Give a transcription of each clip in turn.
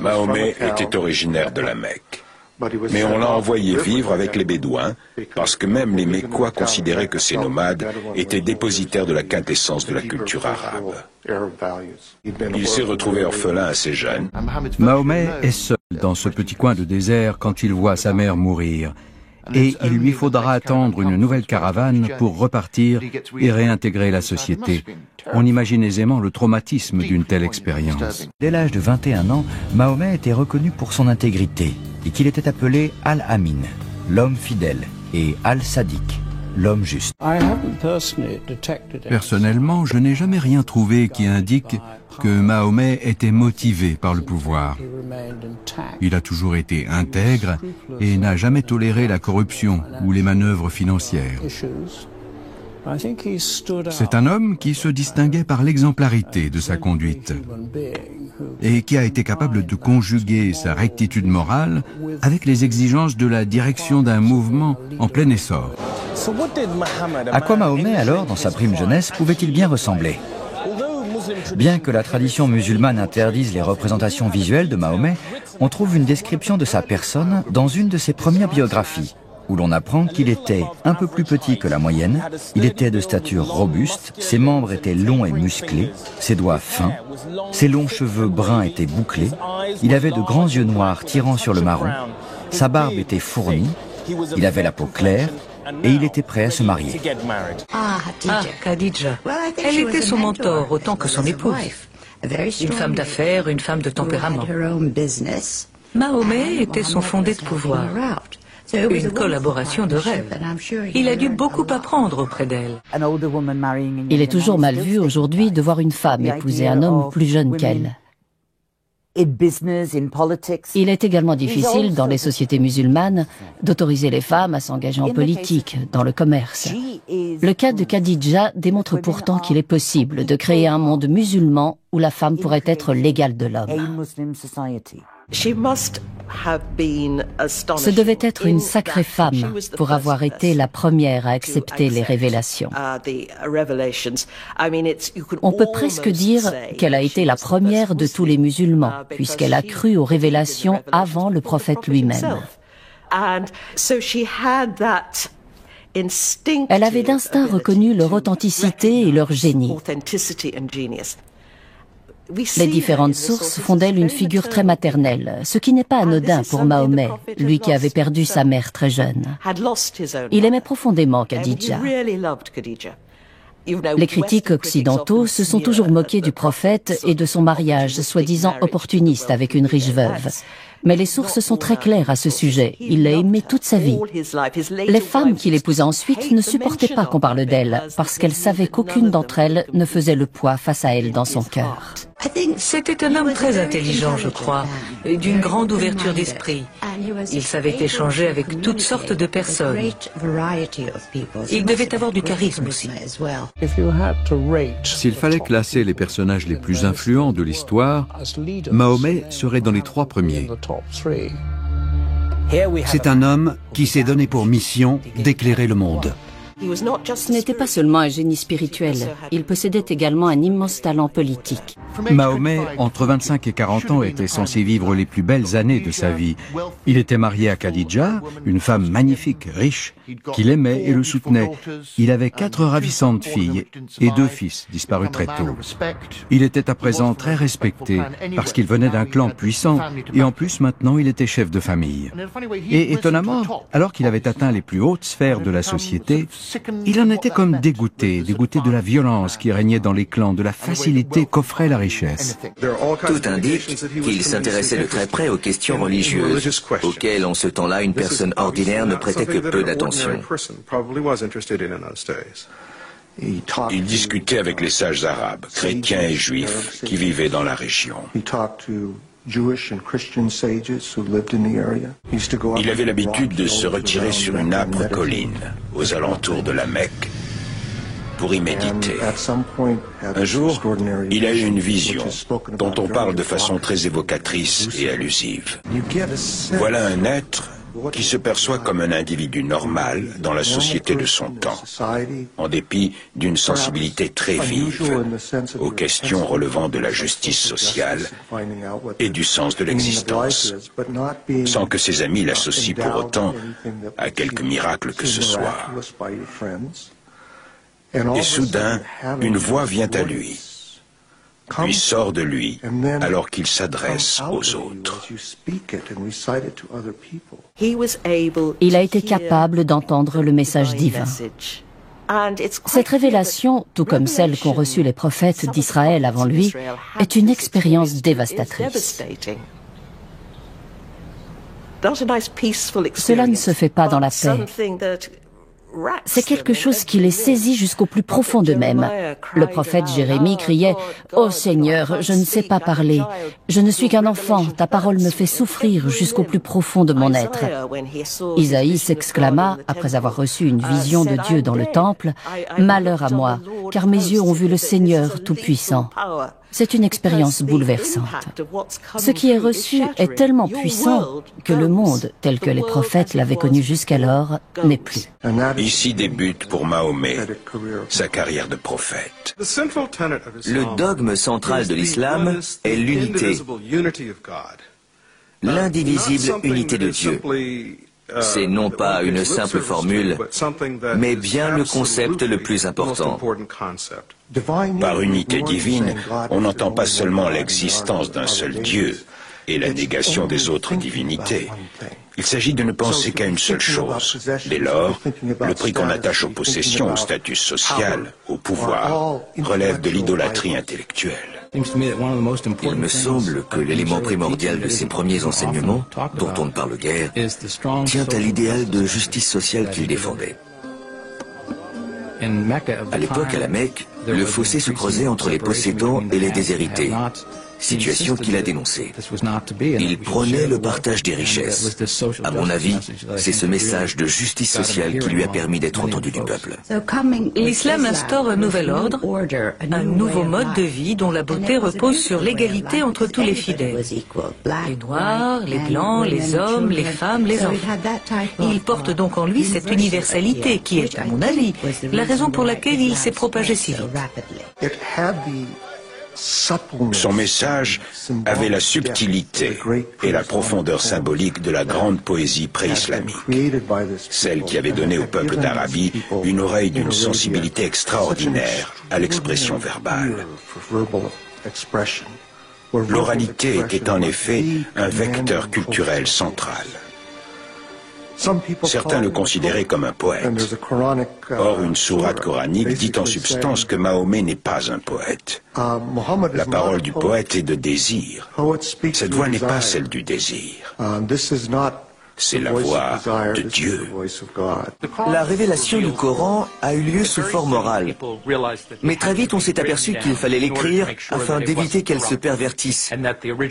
Mahomet était originaire de la Mecque, mais on l'a envoyé vivre avec les Bédouins parce que même les Mécois considéraient que ces nomades étaient dépositaires de la quintessence de la culture arabe. Il s'est retrouvé orphelin assez jeune. Mahomet est seul dans ce petit coin de désert quand il voit sa mère mourir. Et il lui faudra attendre une nouvelle caravane pour repartir et réintégrer la société. On imagine aisément le traumatisme d'une telle expérience. Dès l'âge de 21 ans, Mahomet était reconnu pour son intégrité et qu'il était appelé Al-Amin, l'homme fidèle, et Al-Sadiq, l'homme juste. Personnellement, je n'ai jamais rien trouvé qui indique que Mahomet était motivé par le pouvoir. Il a toujours été intègre et n'a jamais toléré la corruption ou les manœuvres financières. C'est un homme qui se distinguait par l'exemplarité de sa conduite et qui a été capable de conjuguer sa rectitude morale avec les exigences de la direction d'un mouvement en plein essor. À quoi Mahomet, alors, dans sa prime jeunesse, pouvait-il bien ressembler? Bien que la tradition musulmane interdise les représentations visuelles de Mahomet, on trouve une description de sa personne dans une de ses premières biographies, où l'on apprend qu'il était un peu plus petit que la moyenne, il était de stature robuste, ses membres étaient longs et musclés, ses doigts fins, ses longs cheveux bruns étaient bouclés, il avait de grands yeux noirs tirant sur le marron, sa barbe était fournie, il avait la peau claire, et il était prêt à se marier. Khadija. Elle était son mentor autant que son épouse. Une femme d'affaires, une femme de tempérament. Mahomet était son fondé de pouvoir. Une collaboration de rêve. Il a dû beaucoup apprendre auprès d'elle. Il est toujours mal vu aujourd'hui de voir une femme épouser un homme plus jeune qu'elle. Il est également difficile dans les sociétés musulmanes d'autoriser les femmes à s'engager en politique, dans le commerce. Le cas de Khadija démontre pourtant qu'il est possible de créer un monde musulman où la femme pourrait être l'égale de l'homme. Ce devait être une sacrée femme pour avoir été la première à accepter les révélations. On peut presque dire qu'elle a été la première de tous les musulmans, puisqu'elle a cru aux révélations avant le prophète lui-même. Elle avait d'instinct reconnu leur authenticité et leur génie. Les différentes sources font d'elle une figure très maternelle, ce qui n'est pas anodin pour Mahomet, lui qui avait perdu sa mère très jeune. Il aimait profondément Khadija. Les critiques occidentaux se sont toujours moqués du prophète et de son mariage, soi-disant opportuniste avec une riche veuve. Mais les sources sont très claires à ce sujet. Il l'a aimée toute sa vie. Les femmes qu'il épousa ensuite ne supportaient pas qu'on parle d'elle, parce qu'elles savaient qu'aucune d'entre elles ne faisait le poids face à elle dans son cœur. C'était un homme très intelligent, je crois, et d'une grande ouverture d'esprit. Il savait échanger avec toutes sortes de personnes. Il devait avoir du charisme aussi. S'il fallait classer les personnages les plus influents de l'histoire, Mahomet serait dans les 3 premiers. C'est un homme qui s'est donné pour mission d'éclairer le monde. Ce n'était pas seulement un génie spirituel, il possédait également un immense talent politique. Mahomet, entre 25 et 40 ans, était censé vivre les plus belles années de sa vie. Il était marié à Khadija, une femme magnifique, riche, qu'il aimait et le soutenait. Il avait 4 ravissantes filles et 2 fils disparus très tôt. Il était à présent très respecté parce qu'il venait d'un clan puissant et en plus maintenant il était chef de famille. Et étonnamment, alors qu'il avait atteint les plus hautes sphères de la société, il en était comme dégoûté de la violence qui régnait dans les clans, de la facilité qu'offrait la richesse. Tout indique qu'il s'intéressait de très près aux questions religieuses, auxquelles en ce temps-là une personne ordinaire ne prêtait que peu d'attention. Il discutait avec les sages arabes, chrétiens et juifs, qui vivaient dans la région. Il avait l'habitude de se retirer sur une âpre colline, aux alentours de la Mecque, pour y méditer. Un jour, il a eu une vision, dont on parle de façon très évocatrice et allusive. Voilà un être qui se perçoit comme un individu normal dans la société de son temps, en dépit d'une sensibilité très vive aux questions relevant de la justice sociale et du sens de l'existence, sans que ses amis l'associent pour autant à quelque miracle que ce soit. Et soudain, une voix vient à lui, puis sort de lui alors qu'il s'adresse aux autres. Il a été capable d'entendre le message divin. Cette révélation, tout comme celle qu'ont reçue les prophètes d'Israël avant lui, est une expérience dévastatrice. Cela ne se fait pas dans la paix. C'est quelque chose qui les saisit jusqu'au plus profond d'eux-mêmes. Le prophète Jérémie criait « Ô Seigneur, je ne sais pas parler. Je ne suis qu'un enfant. Ta parole me fait souffrir jusqu'au plus profond de mon être. » Isaïe s'exclama, après avoir reçu une vision de Dieu dans le temple, « Malheur à moi, car mes yeux ont vu le Seigneur Tout-Puissant. » C'est une expérience bouleversante. Ce qui est reçu est tellement puissant que le monde, tel que les prophètes l'avaient connu jusqu'alors, n'est plus. Ici débute pour Mahomet sa carrière de prophète. Le dogme central de l'islam est l'unité, l'indivisible unité de Dieu. C'est non pas une simple formule, mais bien le concept le plus important. Par unité divine, on n'entend pas seulement l'existence d'un seul Dieu et la négation des autres divinités. Il s'agit de ne penser qu'à une seule chose. Dès lors, le prix qu'on attache aux possessions, au statut social, au pouvoir, relève de l'idolâtrie intellectuelle. Il me semble que l'élément primordial de ces premiers enseignements, dont on ne parle guère, tient à l'idéal de justice sociale qu'il défendait. À l'époque, à la Mecque, le fossé se creusait entre les possédants et les déshérités, situation qu'il a dénoncée. Il prônait le partage des richesses. À mon avis, c'est ce message de justice sociale qui lui a permis d'être entendu du peuple. L'islam instaure un nouvel ordre, un nouveau mode de vie dont la beauté repose sur l'égalité entre tous les fidèles. Les noirs, les blancs, les hommes, les femmes, les enfants. Il porte donc en lui cette universalité qui est, à mon avis, la raison pour laquelle il s'est propagé si vite. Son message avait la subtilité et la profondeur symbolique de la grande poésie pré-islamique, celle qui avait donné au peuple d'Arabie une oreille d'une sensibilité extraordinaire à l'expression verbale. L'oralité était en effet un vecteur culturel central. Certains le considéraient comme un poète. Or, une sourate coranique dit en substance que Mahomet n'est pas un poète. La parole du poète est de désir. Cette voix n'est pas celle du désir. C'est la voix de Dieu. La révélation du Coran a eu lieu sous forme orale. Mais très vite, on s'est aperçu qu'il fallait l'écrire afin d'éviter qu'elle se pervertisse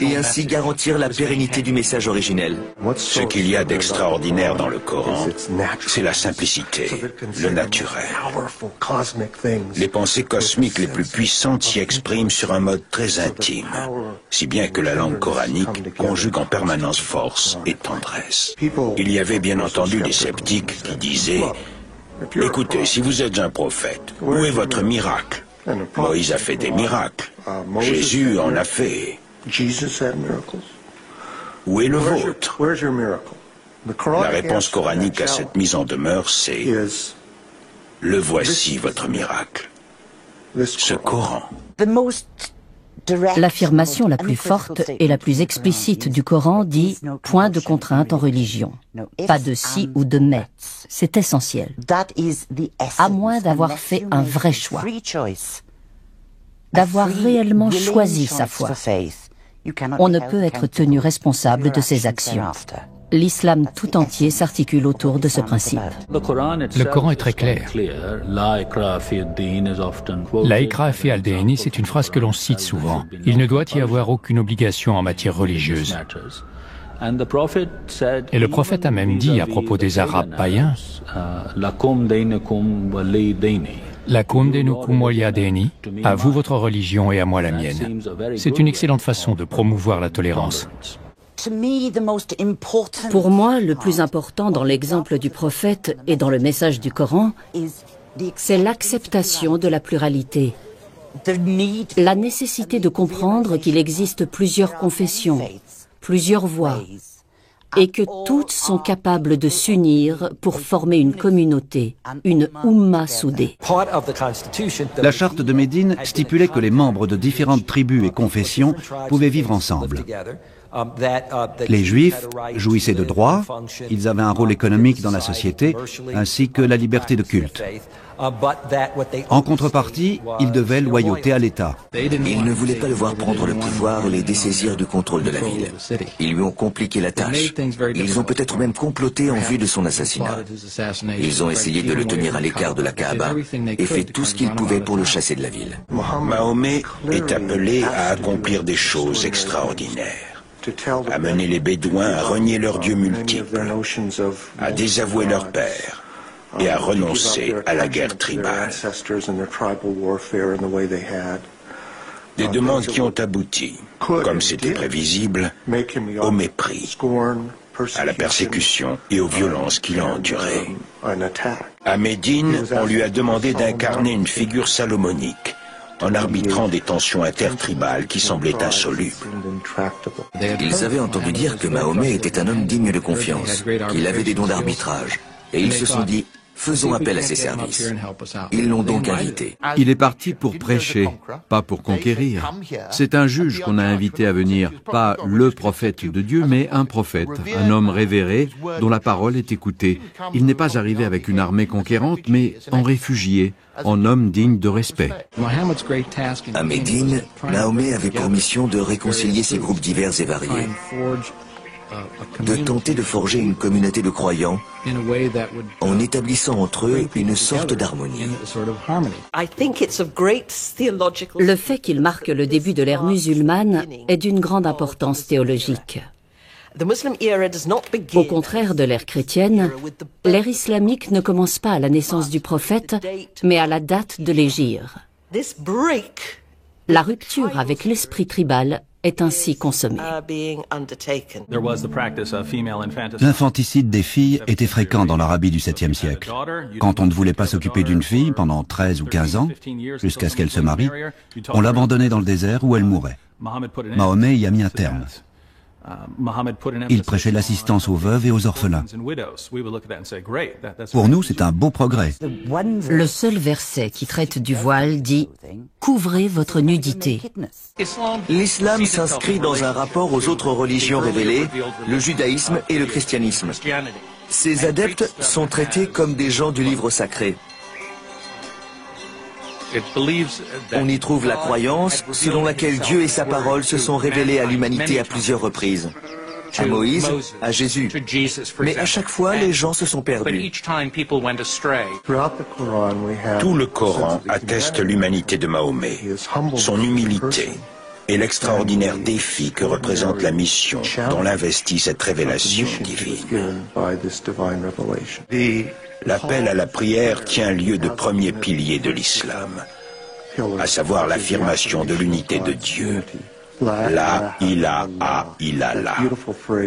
et ainsi garantir la pérennité du message originel. Ce qu'il y a d'extraordinaire dans le Coran, c'est la simplicité, le naturel. Les pensées cosmiques les plus puissantes s'y expriment sur un mode très intime, si bien que la langue coranique conjugue en permanence force et tendresse. Il y avait bien entendu des sceptiques qui disaient « Écoutez, si vous êtes un prophète, où est votre miracle? Moïse a fait des miracles. Jésus en a fait. Où est le vôtre ?» La réponse coranique à cette mise en demeure, c'est « Le voici votre miracle. Ce Coran. » L'affirmation la plus forte et la plus explicite du Coran dit « Point de contrainte en religion, pas de si ou de mais ». C'est essentiel, à moins d'avoir fait un vrai choix, d'avoir réellement choisi sa foi. On ne peut être tenu responsable de ses actions. L'islam tout entier s'articule autour de ce principe. Le Coran est très clair. La ikraha fi al-dini, c'est une phrase que l'on cite souvent. Il ne doit y avoir aucune obligation en matière religieuse. Et le prophète a même dit à propos des Arabes païens, Lakum dinukum waliya dini, à vous votre religion et à moi la mienne. C'est une excellente façon de promouvoir la tolérance. Pour moi, le plus important dans l'exemple du prophète et dans le message du Coran, c'est l'acceptation de la pluralité. La nécessité de comprendre qu'il existe plusieurs confessions, plusieurs voies, et que toutes sont capables de s'unir pour former une communauté, une Oumma soudée. La charte de Médine stipulait que les membres de différentes tribus et confessions pouvaient vivre ensemble. Les Juifs jouissaient de droits, ils avaient un rôle économique dans la société, ainsi que la liberté de culte. En contrepartie, ils devaient loyauté à l'État. Ils ne voulaient pas le voir prendre le pouvoir et les dessaisir du contrôle de la ville. Ils lui ont compliqué la tâche. Ils ont peut-être même comploté en vue de son assassinat. Ils ont essayé de le tenir à l'écart de la Kaaba et fait tout ce qu'ils pouvaient pour le chasser de la ville. Mahomet est appelé à accomplir des choses extraordinaires, à mener les Bédouins à renier leurs dieux multiples, à désavouer leur père et à renoncer à la guerre tribale. Des demandes qui ont abouti, comme c'était prévisible, au mépris, à la persécution et aux violences qu'il a endurées. À Médine, on lui a demandé d'incarner une figure salomonique, en arbitrant des tensions intertribales qui semblaient insolubles. Ils avaient entendu dire que Mahomet était un homme digne de confiance, qu'il avait des dons d'arbitrage, et ils se sont dit: faisons appel à ses services. Ils l'ont donc invité. Il est parti pour prêcher, pas pour conquérir. C'est un juge qu'on a invité à venir, pas le prophète de Dieu, mais un prophète, un homme révéré dont la parole est écoutée. Il n'est pas arrivé avec une armée conquérante, mais en réfugié, en homme digne de respect. À Médine, Mahomet avait pour mission de réconcilier ces groupes divers et variés, de tenter de forger une communauté de croyants en établissant entre eux une sorte d'harmonie. Le fait qu'il marque le début de l'ère musulmane est d'une grande importance théologique. Au contraire de l'ère chrétienne, l'ère islamique ne commence pas à la naissance du prophète, mais à la date de l'hégire. La rupture avec l'esprit tribal est ainsi consommée. L'infanticide des filles était fréquent dans l'Arabie du 7e siècle. Quand on ne voulait pas s'occuper d'une fille pendant 13 ou 15 ans, jusqu'à ce qu'elle se marie, on l'abandonnait dans le désert où elle mourait. Mahomet y a mis un terme. Il prêchait l'assistance aux veuves et aux orphelins. Pour nous, c'est un beau progrès. Le seul verset qui traite du voile dit « Couvrez votre nudité ». L'islam s'inscrit dans un rapport aux autres religions révélées, le judaïsme et le christianisme. Ces adeptes sont traités comme des gens du livre sacré. On y trouve la croyance selon laquelle Dieu et sa parole se sont révélés à l'humanité à plusieurs reprises. À Moïse, à Jésus. Mais à chaque fois, les gens se sont perdus. Tout le Coran atteste l'humanité de Mahomet, son humilité et l'extraordinaire défi que représente la mission dont l'investit cette révélation divine. L'appel à la prière tient lieu de premier pilier de l'islam, à savoir l'affirmation de l'unité de Dieu. La ilaha illallah.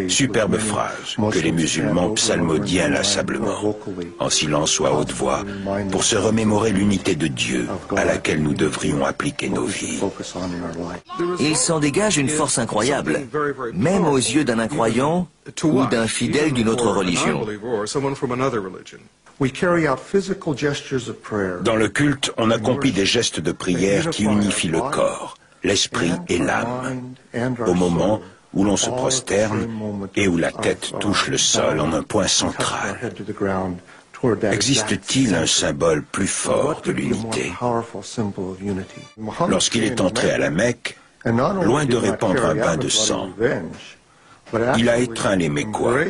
Superbe phrase que les musulmans psalmodient inlassablement, en silence ou à haute voix, pour se remémorer l'unité de Dieu à laquelle nous devrions appliquer nos vies. Il s'en dégage une force incroyable, même aux yeux d'un incroyant ou d'un fidèle d'une autre religion. Dans le culte, on accomplit des gestes de prière qui unifient le corps, l'esprit et l'âme, au moment où l'on se prosterne et où la tête touche le sol en un point central. Existe-t-il un symbole plus fort de l'unité? Lorsqu'il est entré à la Mecque, loin de répandre un bain de sang, il a étreint les Mécois,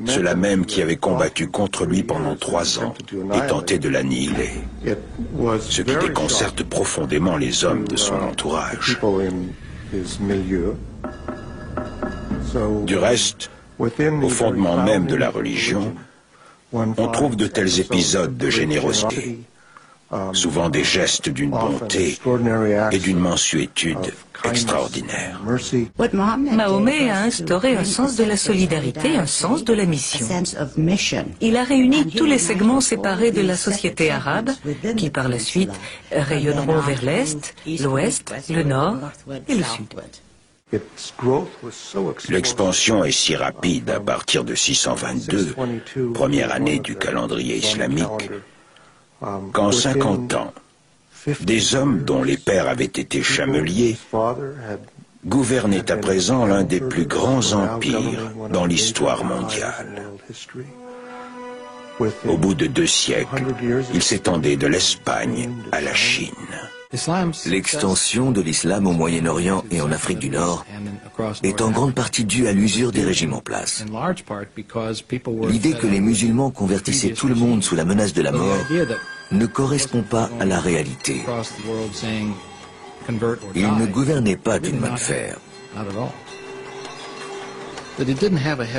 ceux-là même qui avaient combattu contre lui pendant 3 ans et tenté de l'annihiler, ce qui déconcerte profondément les hommes de son entourage. Du reste, au fondement même de la religion, on trouve de tels épisodes de générosité, souvent des gestes d'une bonté et d'une mansuétude extraordinaire. Mahomet a instauré un sens de la solidarité, un sens de la mission. Il a réuni tous les segments séparés de la société arabe, qui par la suite rayonneront vers l'Est, l'Ouest, le Nord et le Sud. L'expansion est si rapide à partir de 622, première année du calendrier islamique, qu'en 50 ans, des hommes dont les pères avaient été chameliers gouvernaient à présent l'un des plus grands empires dans l'histoire mondiale. Au bout de 2 siècles, ils s'étendaient de l'Espagne à la Chine. L'extension de l'islam au Moyen-Orient et en Afrique du Nord est en grande partie due à l'usure des régimes en place. L'idée que les musulmans convertissaient tout le monde sous la menace de la mort ne correspond pas à la réalité. Ils ne gouvernaient pas d'une main de fer.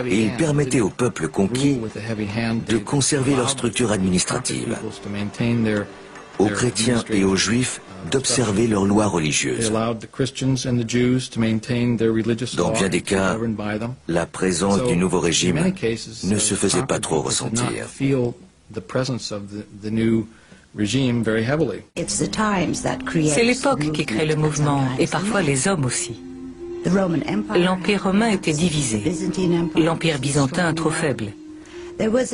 Ils permettaient au peuple conquis de conserver leur structure administrative, aux chrétiens et aux juifs d'observer leurs lois religieuses. Dans bien des cas, la présence du nouveau régime ne se faisait pas trop ressentir. C'est l'époque qui crée le mouvement, et parfois les hommes aussi. L'Empire romain était divisé, l'Empire byzantin trop faible.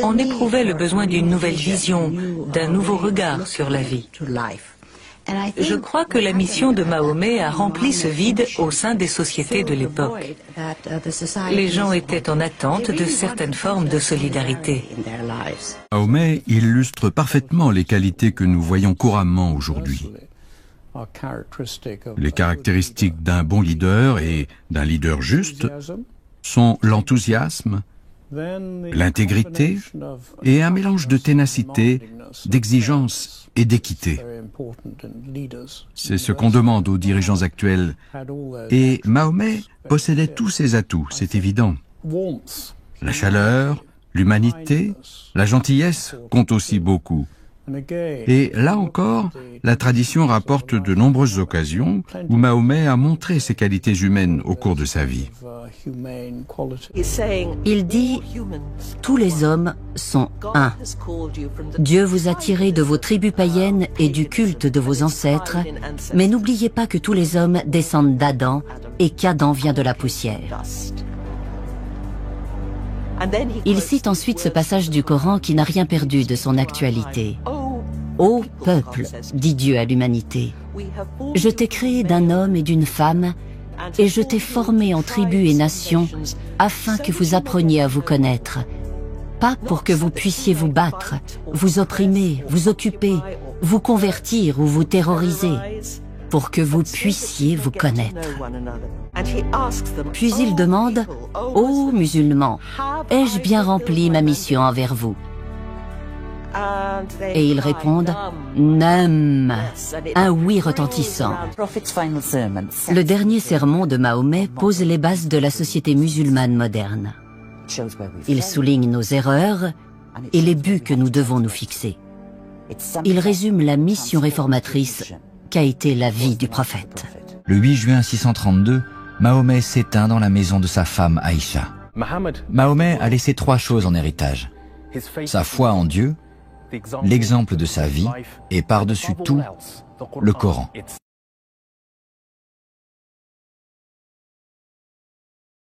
On éprouvait le besoin d'une nouvelle vision, d'un nouveau regard sur la vie. Je crois que la mission de Mahomet a rempli ce vide au sein des sociétés de l'époque. Les gens étaient en attente de certaines formes de solidarité. Mahomet illustre parfaitement les qualités que nous voyons couramment aujourd'hui. Les caractéristiques d'un bon leader et d'un leader juste sont l'enthousiasme, l'intégrité et un mélange de ténacité, d'exigence et d'équité. C'est ce qu'on demande aux dirigeants actuels. Et Mahomet possédait tous ces atouts, c'est évident. La chaleur, l'humanité, la gentillesse comptent aussi beaucoup. Et là encore, la tradition rapporte de nombreuses occasions où Mahomet a montré ses qualités humaines au cours de sa vie. Il dit « Tous les hommes sont un. Dieu vous a tiré de vos tribus païennes et du culte de vos ancêtres, mais n'oubliez pas que tous les hommes descendent d'Adam et qu'Adam vient de la poussière. » Il cite ensuite ce passage du Coran qui n'a rien perdu de son actualité. « Ô peuple, dit Dieu à l'humanité, je t'ai créé d'un homme et d'une femme, et je t'ai formé en tribus et nations, afin que vous appreniez à vous connaître. Pas pour que vous puissiez vous battre, vous opprimer, vous occuper, vous convertir ou vous terroriser, pour que vous puissiez vous connaître. » Puis il demande « Ô musulmans, ai-je bien rempli ma mission envers vous ?» Et ils répondent « Nem », un oui retentissant. Le dernier sermon de Mahomet pose les bases de la société musulmane moderne. Il souligne nos erreurs et les buts que nous devons nous fixer. Il résume la mission réformatrice qu'a été la vie du prophète. Le 8 juin 632, Mahomet s'éteint dans la maison de sa femme Aïcha. Mahomet a laissé 3 choses en héritage: sa foi en Dieu, l'exemple de sa vie et par-dessus tout, le Coran.